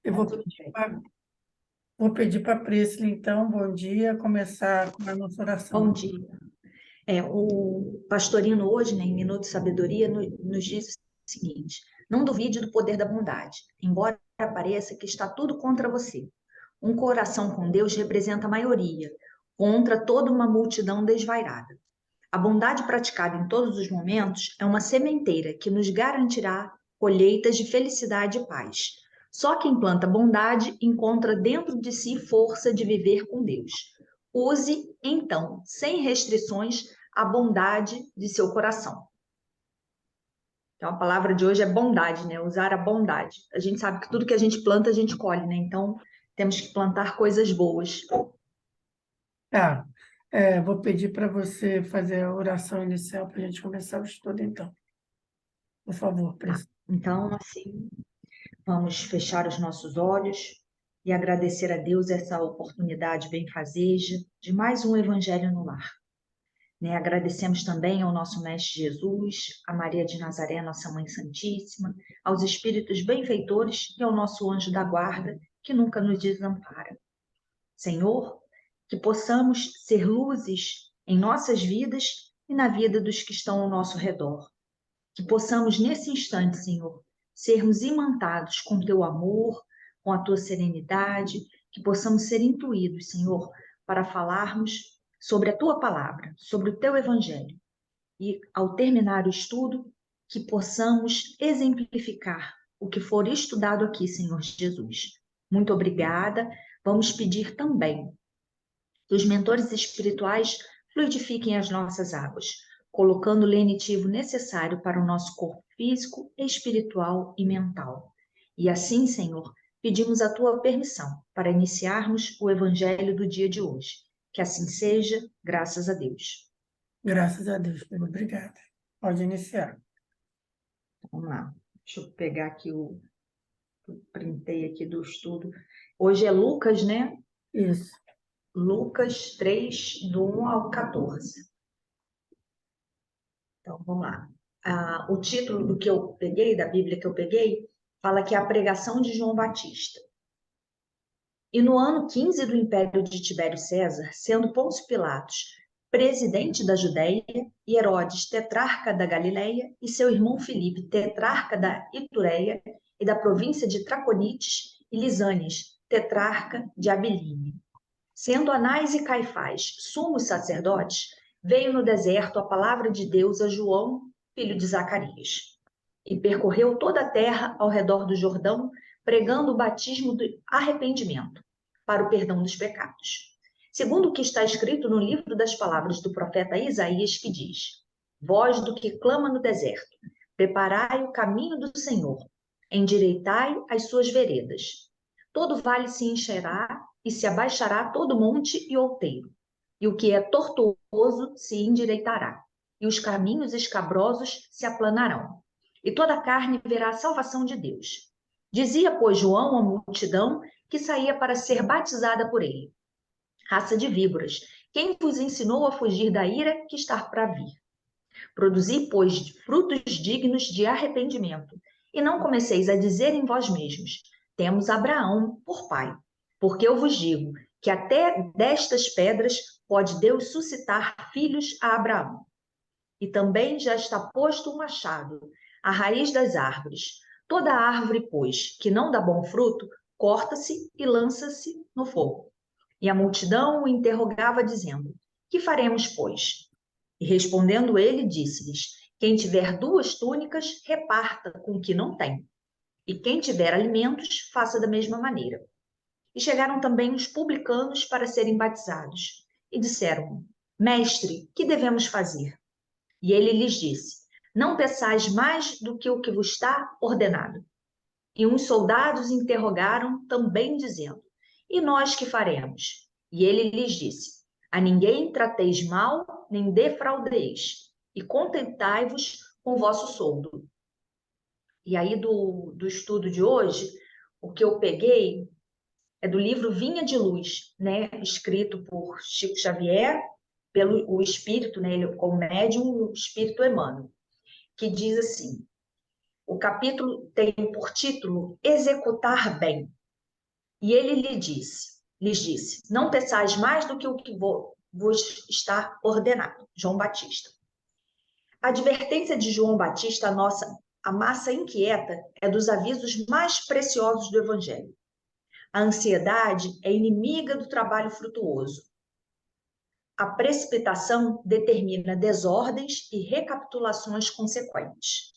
Eu Tá vou tudo pedir bem. para vou pedir para a Priscila, então, bom dia, começar com a nossa oração. Bom dia. O pastorino hoje, né, em Minuto de Sabedoria, nos diz o seguinte: não duvide do poder da bondade, embora pareça que está tudo contra você. Um coração com Deus representa a maioria, contra toda uma multidão desvairada. A bondade praticada em todos os momentos é uma sementeira que nos garantirá colheitas de felicidade e paz. Só quem planta bondade encontra dentro de si força de viver com Deus. Use, então, sem restrições, a bondade de seu coração. Então, a palavra de hoje é bondade, né? Usar a bondade. A gente sabe que tudo que a gente planta, a gente colhe, né? Então, temos que plantar coisas boas. Tá, vou pedir para você fazer a oração inicial para a gente começar o estudo, então. Por favor, Tá. Priscila. Então, assim, vamos fechar os nossos olhos e agradecer a Deus essa oportunidade benfazeja de mais um Evangelho no Lar. Né? Agradecemos também ao nosso Mestre Jesus, a Maria de Nazaré, nossa Mãe Santíssima, aos Espíritos benfeitores e ao nosso anjo da guarda, que nunca nos desampara. Senhor, que possamos ser luzes em nossas vidas e na vida dos que estão ao nosso redor. Que possamos, nesse instante, Senhor, sermos imantados com teu amor, com a tua serenidade, que possamos ser intuídos, Senhor, para falarmos sobre a tua palavra, sobre o teu evangelho. E, ao terminar o estudo, que possamos exemplificar o que for estudado aqui, Senhor Jesus. Muito obrigada. Vamos pedir também que os mentores espirituais fluidifiquem as nossas águas, colocando o lenitivo necessário para o nosso corpo físico, espiritual e mental. E assim, Senhor, pedimos a tua permissão para iniciarmos o evangelho do dia de hoje. Que assim seja, graças a Deus. Graças a Deus, obrigada. Pode iniciar. Vamos lá. Deixa eu pegar aqui printei aqui do estudo. Hoje é Lucas, né? Isso. Lucas 3, do 1 ao 14. Então, vamos lá. O título do que eu peguei, da Bíblia que eu peguei, fala que é a pregação de João Batista. E no ano 15 do Império de Tibério César, sendo Pôncio Pilatos presidente da Judéia, e Herodes tetrarca da Galileia, e seu irmão Filipe tetrarca da Itureia e da província de Traconites, e Lisânias tetrarca de Abiline. Sendo Anás e Caifás sumos sacerdotes, veio no deserto a palavra de Deus a João, filho de Zacarias. E percorreu toda a terra ao redor do Jordão, pregando o batismo de arrependimento, para o perdão dos pecados. Segundo o que está escrito no livro das palavras do profeta Isaías, que diz: Voz do que clama no deserto, preparai o caminho do Senhor, endireitai as suas veredas. Todo vale se encherá e se abaixará todo monte e outeiro, e o que é tortuoso se endireitará, e os caminhos escabrosos se aplanarão, e toda a carne verá a salvação de Deus. Dizia, pois, João à multidão que saía para ser batizada por ele: Raça de víboras, quem vos ensinou a fugir da ira que está para vir? Produzi, pois, frutos dignos de arrependimento, e não comeceis a dizer em vós mesmos: temos Abraão por pai. Porque eu vos digo que até destas pedras pode Deus suscitar filhos a Abraão. E também já está posto um machado, à raiz das árvores. Toda árvore, pois, que não dá bom fruto, corta-se e lança-se no fogo. E a multidão o interrogava, dizendo: Que faremos, pois? E respondendo ele, disse-lhes: Quem tiver duas túnicas, reparta com o que não tem. E quem tiver alimentos, faça da mesma maneira. E chegaram também os publicanos para serem batizados. E disseram: Mestre, que devemos fazer? E ele lhes disse: Não peçais mais do que o que vos está ordenado. E uns soldados interrogaram, também dizendo: E nós que faremos? E ele lhes disse: A ninguém trateis mal, nem defraudeis, e contentai-vos com o vosso soldo. E aí, do estudo de hoje, o que eu peguei é do livro Vinha de Luz, né? Escrito por Chico Xavier, pelo o espírito, né? Ele, como médium, o espírito Emmanuel, que diz assim: o capítulo tem por título Executar Bem. E ele lhes disse, não peçais mais do que o que vos está ordenado. João Batista. A advertência de João Batista, a massa inquieta, é dos avisos mais preciosos do Evangelho. A ansiedade é inimiga do trabalho frutuoso. A precipitação determina desordens e recapitulações consequentes.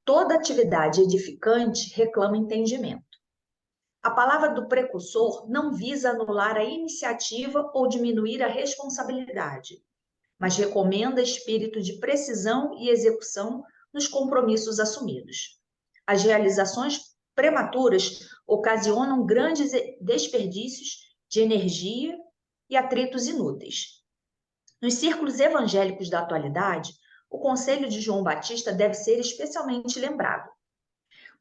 Toda atividade edificante reclama entendimento. A palavra do precursor não visa anular a iniciativa ou diminuir a responsabilidade, mas recomenda espírito de precisão e execução nos compromissos assumidos. As realizações prematuras ocasionam grandes desperdícios de energia e atritos inúteis. Nos círculos evangélicos da atualidade, o conselho de João Batista deve ser especialmente lembrado.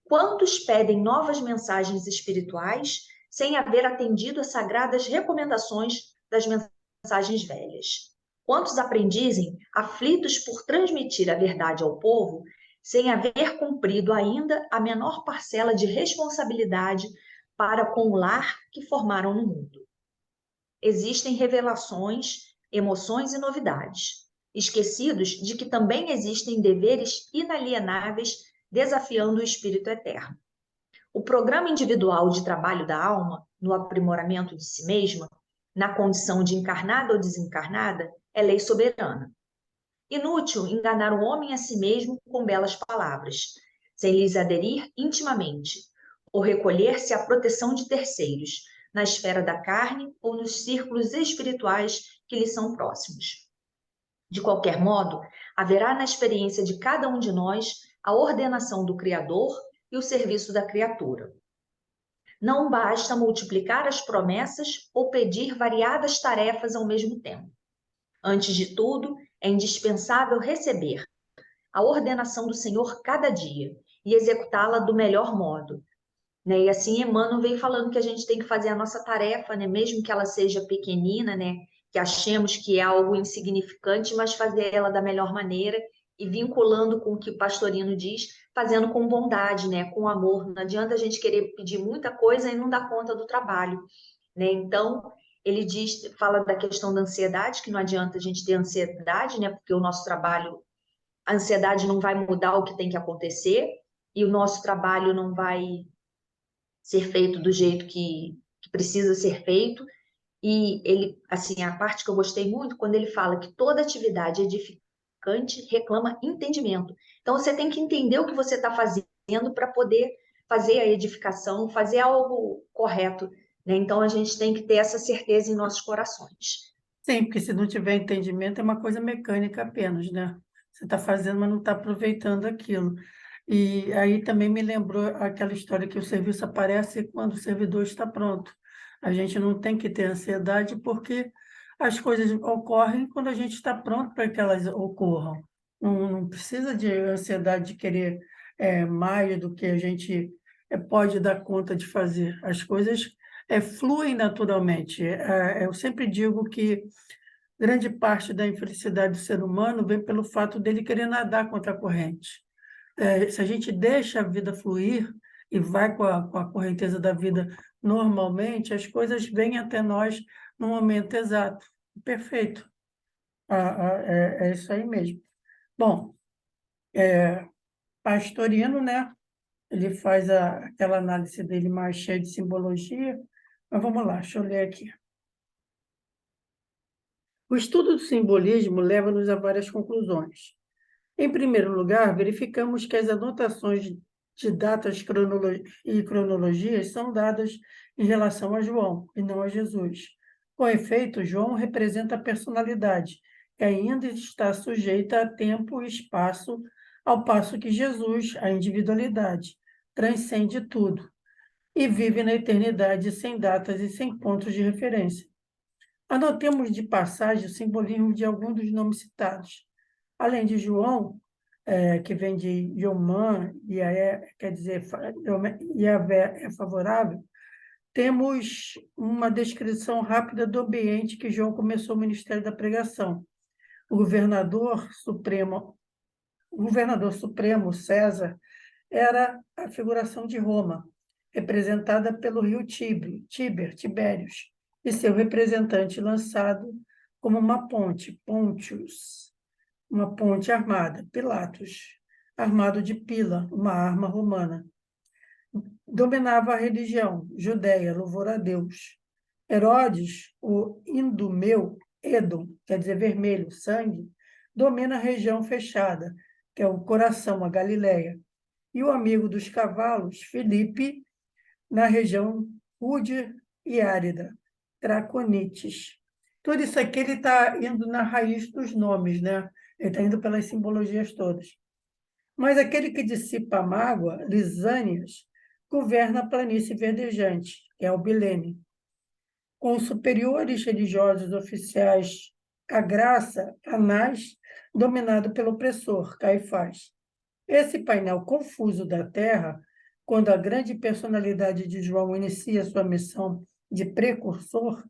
Quantos pedem novas mensagens espirituais sem haver atendido às sagradas recomendações das mensagens velhas? Quantos aprendizem aflitos por transmitir a verdade ao povo sem haver cumprido ainda a menor parcela de responsabilidade para com o lar que formaram no mundo? Existem revelações, emoções e novidades, esquecidos de que também existem deveres inalienáveis desafiando o espírito eterno. O programa individual de trabalho da alma, no aprimoramento de si mesma, na condição de encarnada ou desencarnada, é lei soberana. Inútil enganar o homem a si mesmo com belas palavras, sem lhes aderir intimamente, ou recolher-se à proteção de terceiros, na esfera da carne ou nos círculos espirituais que lhe são próximos. De qualquer modo, haverá na experiência de cada um de nós a ordenação do Criador e o serviço da criatura. Não basta multiplicar as promessas ou pedir variadas tarefas ao mesmo tempo. Antes de tudo, é indispensável receber a ordenação do Senhor cada dia e executá-la do melhor modo. Né? E assim, Emmanuel vem falando que a gente tem que fazer a nossa tarefa, né? Mesmo que ela seja pequenina, né? Que achemos que é algo insignificante, mas fazer ela da melhor maneira e vinculando com o que o Pastorino diz, fazendo com bondade, né? Com amor. Não adianta a gente querer pedir muita coisa e não dar conta do trabalho, né? Então, ele fala da questão da ansiedade, que não adianta a gente ter ansiedade, né? Porque o nosso trabalho, a ansiedade não vai mudar o que tem que acontecer e o nosso trabalho não vai ser feito do jeito que precisa ser feito. E ele, assim, a parte que eu gostei muito, quando ele fala que toda atividade edificante reclama entendimento. Então, você tem que entender o que você está fazendo para poder fazer a edificação, fazer algo correto, né? Então, a gente tem que ter essa certeza em nossos corações. Sim, porque se não tiver entendimento é uma coisa mecânica apenas, né? Você está fazendo, mas não está aproveitando aquilo. E aí também me lembrou aquela história que o serviço aparece quando o servidor está pronto. A gente não tem que ter ansiedade porque as coisas ocorrem quando a gente está pronto para que elas ocorram. Não precisa de ansiedade de querer mais do que a gente pode dar conta de fazer. As coisas fluem naturalmente. Eu sempre digo que grande parte da infelicidade do ser humano vem pelo fato dele querer nadar contra a corrente. Se a gente deixa a vida fluir e vai com a correnteza da vida normalmente, as coisas vêm até nós no momento exato. Perfeito. É isso aí mesmo. Bom, Pastorino, né? Ele faz aquela análise dele mais cheia de simbologia. Mas vamos lá, deixa eu ler aqui. O estudo do simbolismo leva-nos a várias conclusões. Em primeiro lugar, verificamos que as anotações de datas e cronologias são dadas em relação a João e não a Jesus. Com efeito, João representa a personalidade, que ainda está sujeita a tempo e espaço, ao passo que Jesus, a individualidade, transcende tudo e vive na eternidade sem datas e sem pontos de referência. Anotemos de passagem o simbolismo de alguns dos nomes citados. Além de João, que vem de Yomã, quer dizer, Yahvé é favorável, temos uma descrição rápida do ambiente que João começou o ministério da pregação. O governador supremo César era a figuração de Roma. representada pelo rio Tibérios, e seu representante lançado como uma ponte, Pontius, uma ponte armada, Pilatos, armado de pila, uma arma romana. Dominava a religião, Judéia, louvor a Deus. Herodes, o Idumeu, Edom, quer dizer vermelho, sangue, domina a região fechada, que é o coração, a Galileia. E o amigo dos cavalos, Filipe, na região rude e árida, Traconites. Tudo isso aqui ele está indo na raiz dos nomes, né? Ele está indo pelas simbologias todas. Mas aquele que dissipa a mágoa, Lisânias, governa a planície verdejante, que é o Bilene. Com os superiores religiosos oficiais, a graça, Anás, dominado pelo opressor, Caifás. Esse painel confuso da Terra, quando a grande personalidade de João inicia sua missão de precursor,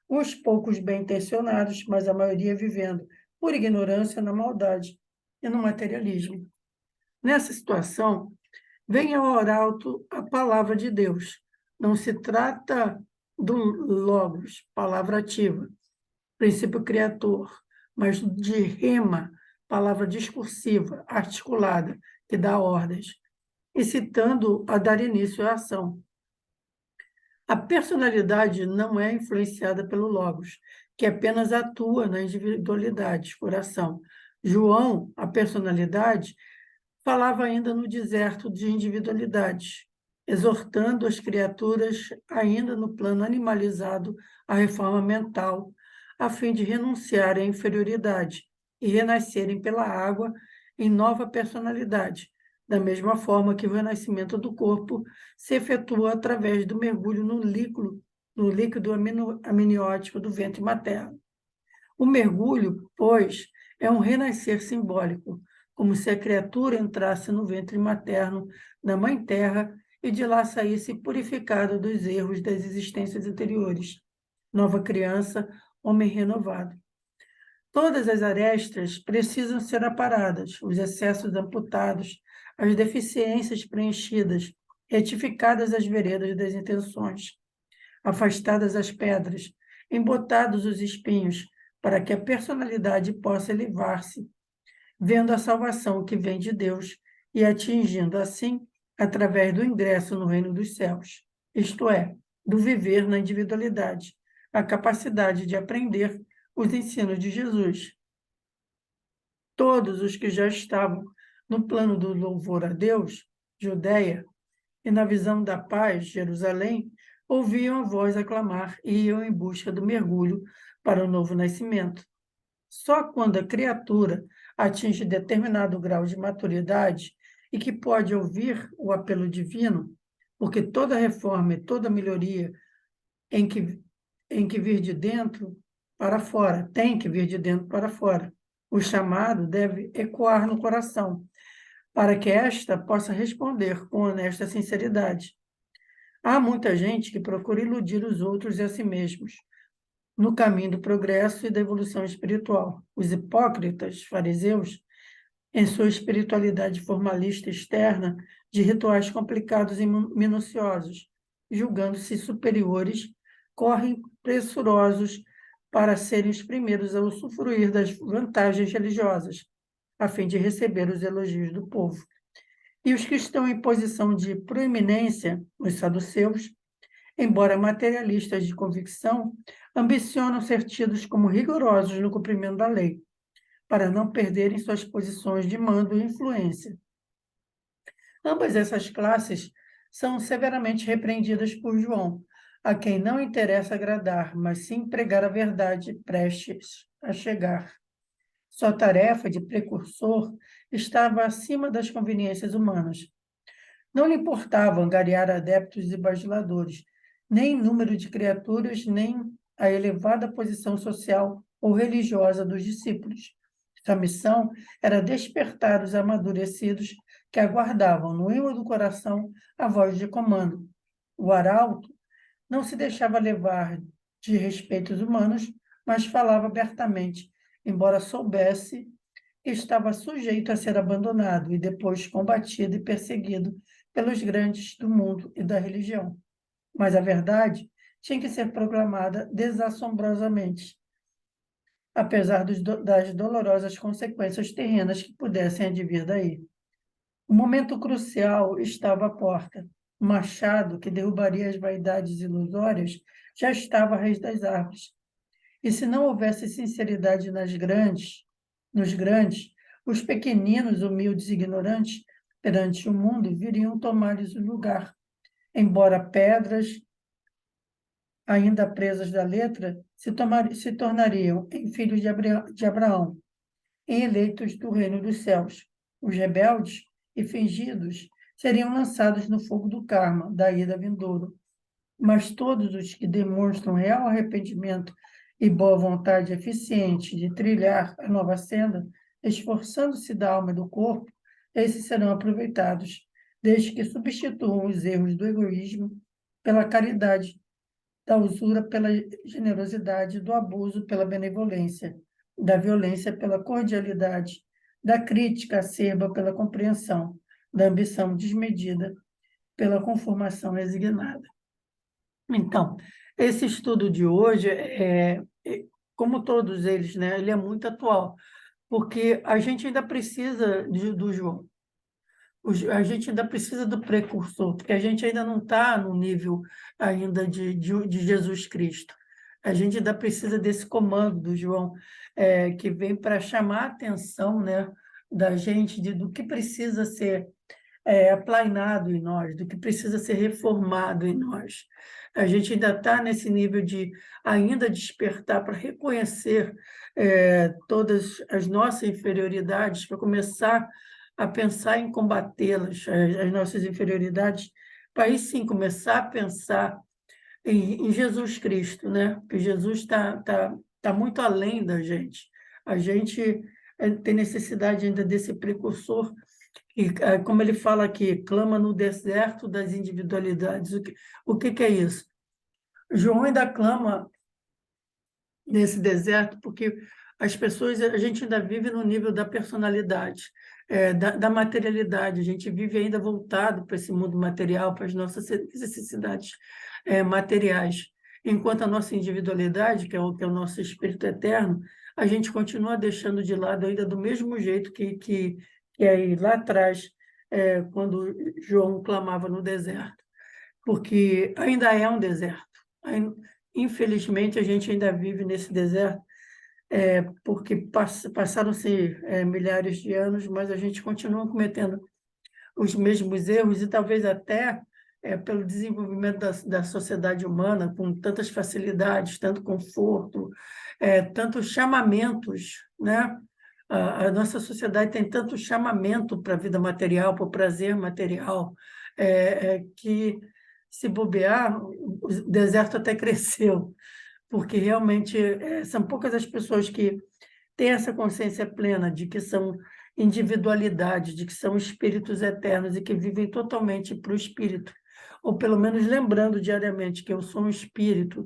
uns poucos bem-intencionados, mas a maioria vivendo por ignorância na maldade e no materialismo. Nessa situação, vem ao arauto a palavra de Deus. Não se trata do logos, palavra ativa, princípio criador, mas de rema, palavra discursiva, articulada, que dá ordens, incitando a dar início à ação. A personalidade não é influenciada pelo logos, que apenas atua na individualidade, coração. João, a personalidade, falava ainda no deserto de individualidade, exortando as criaturas, ainda no plano animalizado, à reforma mental, a fim de renunciarem à inferioridade e renascerem pela água em nova personalidade, da mesma forma que o renascimento do corpo se efetua através do mergulho no líquido amniótico do ventre materno. O mergulho, pois, é um renascer simbólico, como se a criatura entrasse no ventre materno da Mãe Terra e de lá saísse purificada dos erros das existências anteriores. Nova criança, homem renovado. Todas as arestas precisam ser aparadas, os excessos amputados, as deficiências preenchidas, retificadas as veredas das intenções, afastadas as pedras, embotados os espinhos, para que a personalidade possa elevar-se, vendo a salvação que vem de Deus e atingindo, assim, através do ingresso no reino dos céus, isto é, do viver na individualidade, a capacidade de aprender os ensinos de Jesus. Todos os que já estavam no plano do louvor a Deus, Judéia, e na visão da paz, Jerusalém, ouviam a voz aclamar e iam em busca do mergulho para o novo nascimento. Só quando a criatura atinge determinado grau de maturidade e que pode ouvir o apelo divino, porque toda reforma e toda melhoria em que vir de dentro para fora, tem que vir de dentro para fora. O chamado deve ecoar no coração, para que esta possa responder com honesta sinceridade. Há muita gente que procura iludir os outros e a si mesmos no caminho do progresso e da evolução espiritual. Os hipócritas, fariseus, em sua espiritualidade formalista externa, de rituais complicados e minuciosos, julgando-se superiores, correm pressurosos para serem os primeiros a usufruir das vantagens religiosas, a fim de receber os elogios do povo. E os que estão em posição de proeminência, os saduceus, embora materialistas de convicção, ambicionam ser tidos como rigorosos no cumprimento da lei, para não perderem suas posições de mando e influência. Ambas essas classes são severamente repreendidas por João, a quem não interessa agradar, mas sim pregar a verdade prestes a chegar. Sua tarefa de precursor estava acima das conveniências humanas. Não lhe importava angariar adeptos e bajuladores, nem número de criaturas, nem a elevada posição social ou religiosa dos discípulos. Sua missão era despertar os amadurecidos que aguardavam no ímã do coração a voz de comando. O arauto não se deixava levar de respeitos humanos, mas falava abertamente, embora soubesse que estava sujeito a ser abandonado e depois combatido e perseguido pelos grandes do mundo e da religião. Mas a verdade tinha que ser proclamada desassombrosamente, apesar das dolorosas consequências terrenas que pudessem advir daí. O momento crucial estava à porta. O machado, que derrubaria as vaidades ilusórias, já estava à raiz das árvores. E se não houvesse sinceridade nos grandes, os pequeninos, humildes e ignorantes, perante o mundo, viriam tomar-lhes o lugar. Embora pedras, ainda presas da letra, se tornariam em filhos de Abraão, em eleitos do reino dos céus. Os rebeldes e fingidos seriam lançados no fogo do karma, da ira vindouro. Mas todos os que demonstram real arrependimento e boa vontade eficiente de trilhar a nova senda, esforçando-se da alma e do corpo, esses serão aproveitados, desde que substituam os erros do egoísmo pela caridade, da usura pela generosidade, do abuso pela benevolência, da violência pela cordialidade, da crítica acerba pela compreensão, da ambição desmedida pela conformação resignada. Então, esse estudo de hoje, como todos eles, né, ele é muito atual, porque a gente ainda precisa do João. A gente ainda precisa do precursor, porque a gente ainda não está no nível ainda de Jesus Cristo. A gente ainda precisa desse comando do João, que vem para chamar a atenção, né, da gente do que precisa ser aplainado em nós, do que precisa ser reformado em nós. A gente ainda está nesse nível de ainda despertar para reconhecer todas as nossas inferioridades, para começar a pensar em combatê-las, as nossas inferioridades, para aí sim começar a pensar em Jesus Cristo, né? Porque Jesus tá muito além da gente. A gente tem necessidade ainda desse precursor, e como ele fala aqui, clama no deserto das individualidades. O que é isso? João ainda clama nesse deserto, porque as pessoas, a gente ainda vive no nível da personalidade, da materialidade, a gente vive ainda voltado para esse mundo material, para as nossas necessidades materiais, enquanto a nossa individualidade, que é o nosso espírito eterno, a gente continua deixando de lado ainda do mesmo jeito que aí lá atrás, quando João clamava no deserto, porque ainda é um deserto. Infelizmente, a gente ainda vive nesse deserto, porque passaram-se milhares de anos, mas a gente continua cometendo os mesmos erros e talvez até pelo desenvolvimento da sociedade humana, com tantas facilidades, tanto conforto, tantos chamamentos, né? A nossa sociedade tem tanto chamamento para a vida material, para o prazer material, que se bobear, o deserto até cresceu, porque realmente são poucas as pessoas que têm essa consciência plena de que são individualidades, de que são espíritos eternos e que vivem totalmente para o espírito, ou pelo menos lembrando diariamente que eu sou um espírito,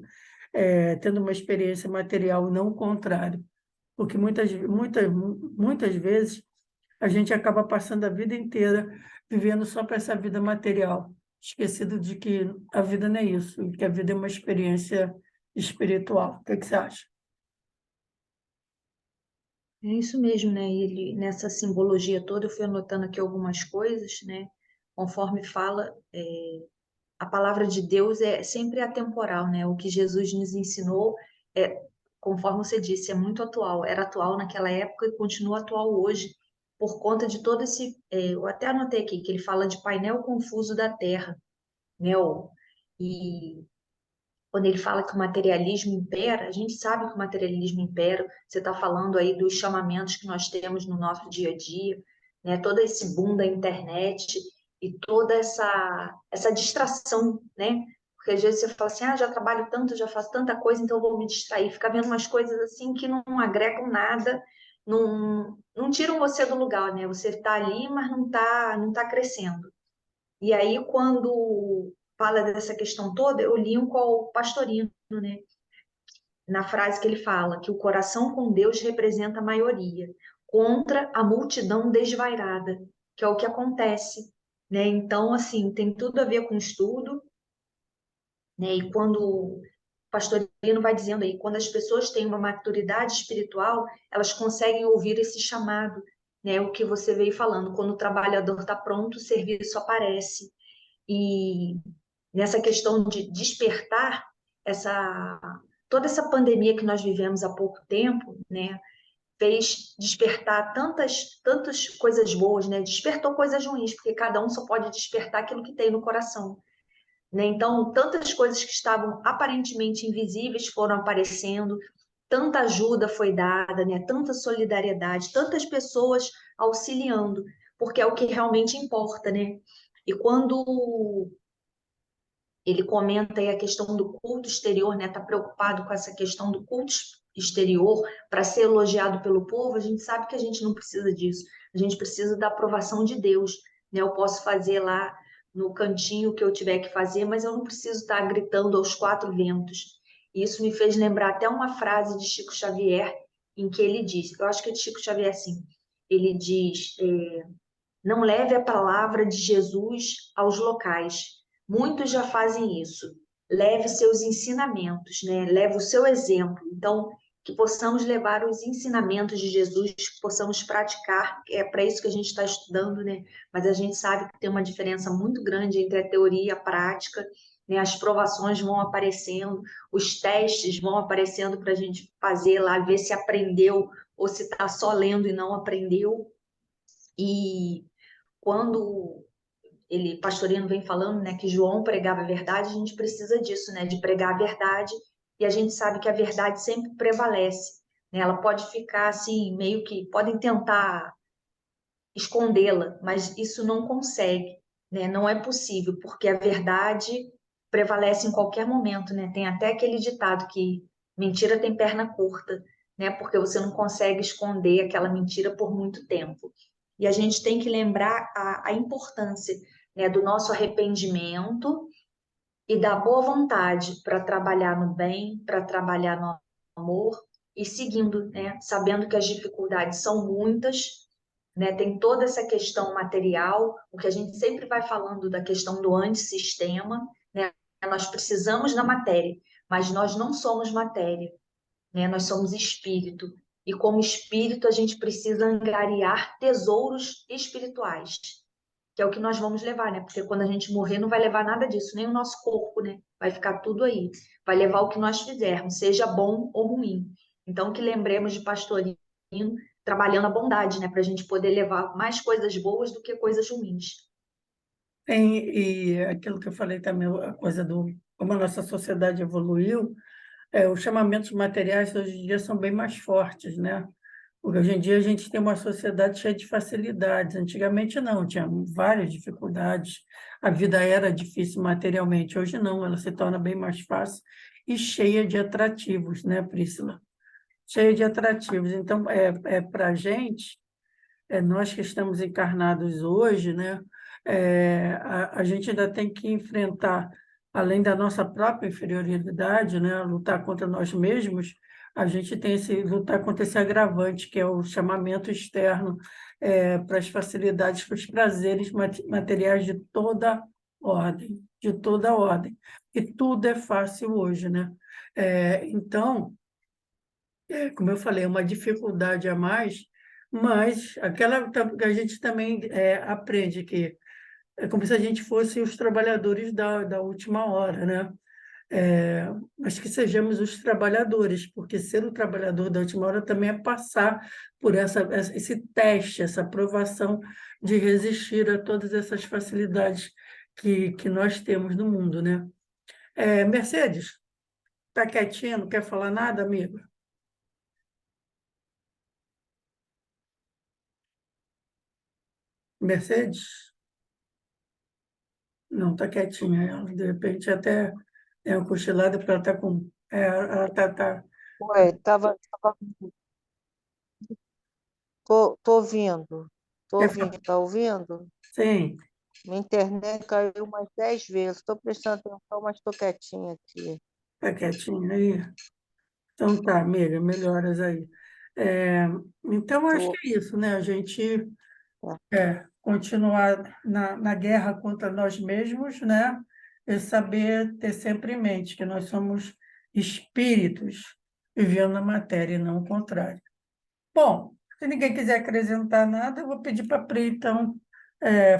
tendo uma experiência material e não o contrário, porque muitas vezes a gente acaba passando a vida inteira vivendo só para essa vida material, esquecido de que a vida não é isso, que a vida é uma experiência espiritual. O que você acha? É isso mesmo, né? Ele, nessa simbologia toda, eu fui anotando aqui algumas coisas, né? Conforme fala, a palavra de Deus é sempre atemporal, né? O que Jesus nos ensinou é, conforme você disse, é muito atual. Era atual naquela época e continua atual hoje, por conta de todo esse. Eu até anotei aqui que ele fala de painel confuso da Terra, né? E quando ele fala que o materialismo impera, a gente sabe que o materialismo impera. Você está falando aí dos chamamentos que nós temos no nosso dia a dia, né? Todo esse boom da internet e toda essa distração, né? Porque às vezes você fala assim, já trabalho tanto, já faço tanta coisa, então eu vou me distrair. Ficar vendo umas coisas assim que não agregam nada, não tiram você do lugar, né? Você está ali, mas não tá crescendo. E aí, quando fala dessa questão toda, eu linko ao Pastorino, né? Na frase que ele fala que o coração com Deus representa a maioria, contra a multidão desvairada, que é o que acontece, né? Então, assim, tem tudo a ver com estudo, né? E quando o pastorino vai dizendo aí, quando as pessoas têm uma maturidade espiritual, elas conseguem ouvir esse chamado, né? O que você veio falando, quando o trabalhador está pronto, o serviço aparece. E nessa questão de despertar essa toda essa pandemia que nós vivemos há pouco tempo, né, fez despertar tantas coisas boas, né? Despertou coisas ruins, porque cada um só pode despertar aquilo que tem no coração, né? Então, tantas coisas que estavam aparentemente invisíveis foram aparecendo, tanta ajuda foi dada, né? Tanta solidariedade, tantas pessoas auxiliando, porque é o que realmente importa, né? E quando ele comenta aí a questão do culto exterior, né? Está preocupado com essa questão do culto exterior para ser elogiado pelo povo. A gente sabe que a gente não precisa disso. A gente precisa da aprovação de Deus, né? Eu posso fazer lá no cantinho o que eu tiver que fazer, mas eu não preciso estar gritando aos quatro ventos. Isso me fez lembrar até uma frase de Chico Xavier, em que ele diz, eu acho que é de Chico Xavier assim, ele diz, não leve a palavra de Jesus aos locais. Muitos já fazem isso. Leve seus ensinamentos, né? Leve o seu exemplo. Então, que possamos levar os ensinamentos de Jesus, que possamos praticar. É para isso que a gente está estudando, né? Mas a gente sabe que tem uma diferença muito grande entre a teoria e a prática. Né? As provações vão aparecendo, os testes vão aparecendo para a gente fazer lá, ver se aprendeu ou se está só lendo e não aprendeu. E quando ele, pastorino, vem falando, né, que João pregava a verdade, a gente precisa disso, né, de pregar a verdade, e a gente sabe que a verdade sempre prevalece, né? Ela pode ficar assim, meio que podem tentar escondê-la, mas isso não consegue, né? Não é possível, porque a verdade prevalece em qualquer momento, né? Tem até aquele ditado que mentira tem perna curta, né? Porque você não consegue esconder aquela mentira por muito tempo. E a gente tem que lembrar a importância, né, do nosso arrependimento e da boa vontade para trabalhar no bem, para trabalhar no amor e seguindo, né, sabendo que as dificuldades são muitas, né, tem toda essa questão material, o que a gente sempre vai falando da questão do antissistema, né, nós precisamos da matéria, mas nós não somos matéria, né, nós somos espírito. E como espírito, a gente precisa angariar tesouros espirituais, que é o que nós vamos levar, né? Porque quando a gente morrer, não vai levar nada disso, nem o nosso corpo, né? Vai ficar tudo aí. Vai levar o que nós fizermos, seja bom ou ruim. Então, que lembremos de Pastorino trabalhando a bondade, né? Para a gente poder levar mais coisas boas do que coisas ruins. Tem, e aquilo que eu falei também, a coisa do como a nossa sociedade evoluiu, os chamamentos materiais hoje em dia são bem mais fortes, né? Porque hoje em dia a gente tem uma sociedade cheia de facilidades. Antigamente não, tinha várias dificuldades. A vida era difícil materialmente. Hoje não, ela se torna bem mais fácil e cheia de atrativos, né, Priscila? Cheia de atrativos. Então, para a gente, nós que estamos encarnados hoje, né, a gente ainda tem que enfrentar, além da nossa própria inferioridade, né, lutar contra nós mesmos, a gente tem esse lutar contra esse agravante, que é o chamamento externo, para as facilidades, para os prazeres materiais de toda ordem. E tudo é fácil hoje, né? Então, como eu falei, é uma dificuldade a mais, mas aquela que a gente também aprende que é como se a gente fosse os trabalhadores da última hora, né? Mas que sejamos os trabalhadores, porque ser o trabalhador da última hora também é passar por esse teste, essa aprovação de resistir a todas essas facilidades que nós temos no mundo, né? Mercedes, está quietinha, não quer falar nada, amigo? Mercedes? Não, está quietinha ela. De repente até é uma cochilada porque ela está com. Ela tá. Ué, tô ouvindo, Quer falar? tá ouvindo? Sim, Minha internet caiu umas 10 vezes, estou prestando atenção, mas estou quietinha aqui. está quietinha aí. Então tá, amiga, melhoras aí. É, então acho Tô, que é isso, né? A gente tá. continuar na guerra contra nós mesmos, né? E saber ter sempre em mente que nós somos espíritos vivendo na matéria e não o contrário. Bom, se ninguém quiser acrescentar nada, eu vou pedir para a Pri, então,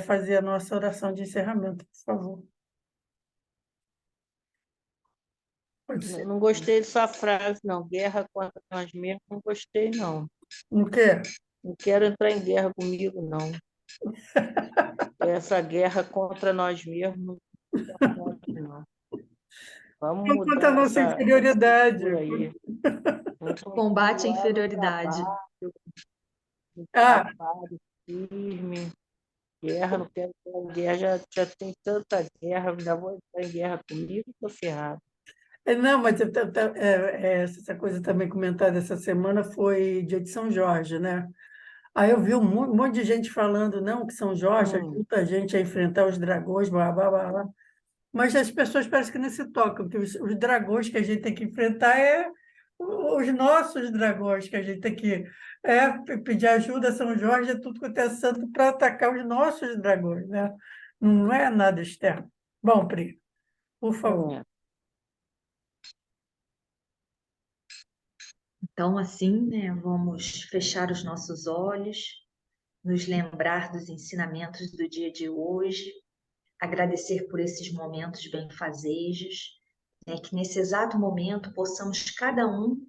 fazer a nossa oração de encerramento, por favor. Pode ser. Não gostei dessa frase, não. Guerra contra nós mesmos, não gostei, não. O quê? Não quero entrar em guerra comigo, não. Essa guerra contra nós mesmos, não. Vamos Não contra a mudar nossa essa inferioridade. cultura aí. Vamos Combate à continuar no inferioridade. trabalho, no Ah, trabalho firme. Guerra, não quero guerra, já tem tanta guerra, ainda vou entrar em guerra comigo, estou ferrado. não, mas essa coisa também comentada essa semana foi dia de São Jorge, né? Aí eu vi um monte de gente falando, não, que São Jorge ajuda a gente a enfrentar os dragões, blá, blá, blá, blá. Mas as pessoas parecem que não se tocam, que os dragões que a gente tem que enfrentar os nossos dragões, que a gente tem que pedir ajuda a São Jorge, é tudo quanto é santo para atacar os nossos dragões, né? Não é nada externo. Bom, Pri, por favor. É. Então, assim, né, vamos fechar os nossos olhos, nos lembrar dos ensinamentos do dia de hoje, agradecer por esses momentos benfazejos, né, que nesse exato momento possamos cada um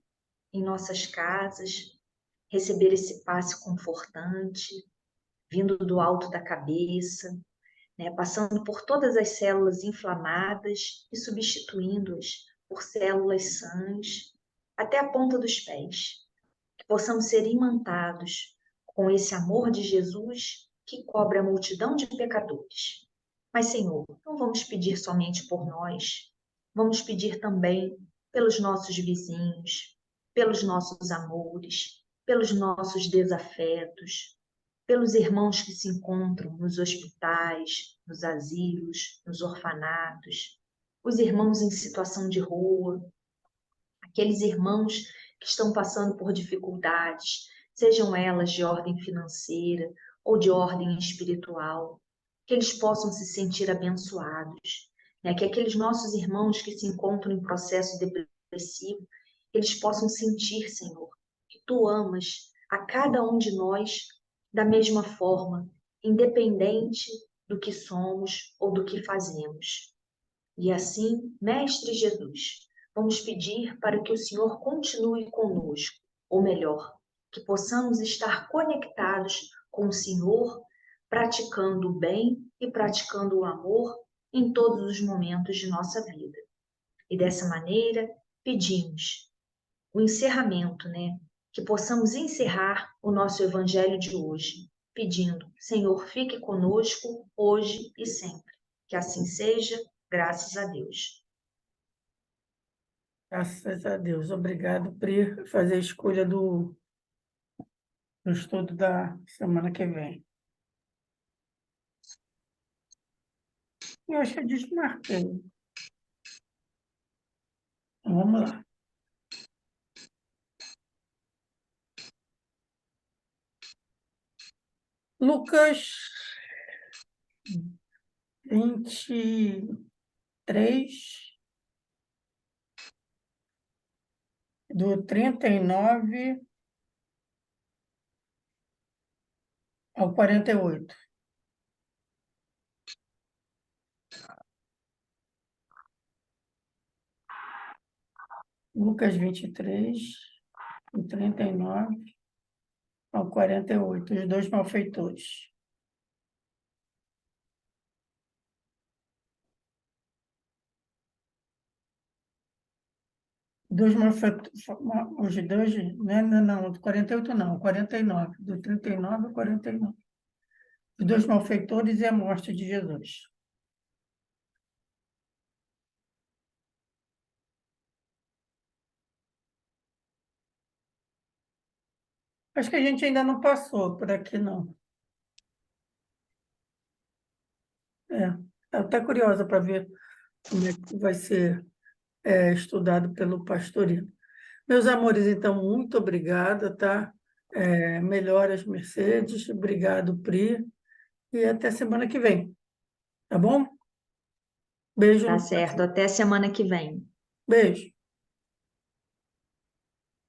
em nossas casas receber esse passe confortante, vindo do alto da cabeça, né, passando por todas as células inflamadas e substituindo-as por células sãs até a ponta dos pés. Que possamos ser imantados com esse amor de Jesus que cobre a multidão de pecadores. Mas, Senhor, não vamos pedir somente por nós, vamos pedir também pelos nossos vizinhos, pelos nossos amores, pelos nossos desafetos, pelos irmãos que se encontram nos hospitais, nos asilos, nos orfanatos, os irmãos em situação de rua, aqueles irmãos que estão passando por dificuldades, sejam elas de ordem financeira ou de ordem espiritual, que eles possam se sentir abençoados, né? Que aqueles nossos irmãos que se encontram em processo depressivo, eles possam sentir, Senhor, que Tu amas a cada um de nós da mesma forma, independente do que somos ou do que fazemos. E assim, Mestre Jesus, vamos pedir para que o Senhor continue conosco, ou melhor, que possamos estar conectados com o Senhor, praticando o bem e praticando o amor em todos os momentos de nossa vida. E dessa maneira, pedimos o encerramento, né? Que possamos encerrar o nosso evangelho de hoje, pedindo: Senhor, fique conosco hoje e sempre. Que assim seja, graças a Deus. Graças a Deus. Obrigado, Pri, por fazer a escolha do estudo da semana que vem. Eu acho que eu desmarquei. Então, vamos lá. Lucas 23, do 39 ao 48. Lucas 23, do 39 ao 48, os dois malfeitores. Dois malfeitores, os dois, não, do 48 não, 49, do 39 ao 49. Os dois malfeitores e a morte de Jesus. Acho que a gente ainda não passou por aqui, não. Estou até curiosa para ver como é que vai ser estudado pelo pastorino. Meus amores, então, muito obrigada, tá? Melhoras, Mercedes. Obrigado, Pri. e até semana que vem, tá bom? Beijo, Tá certo. Até semana que vem. beijo.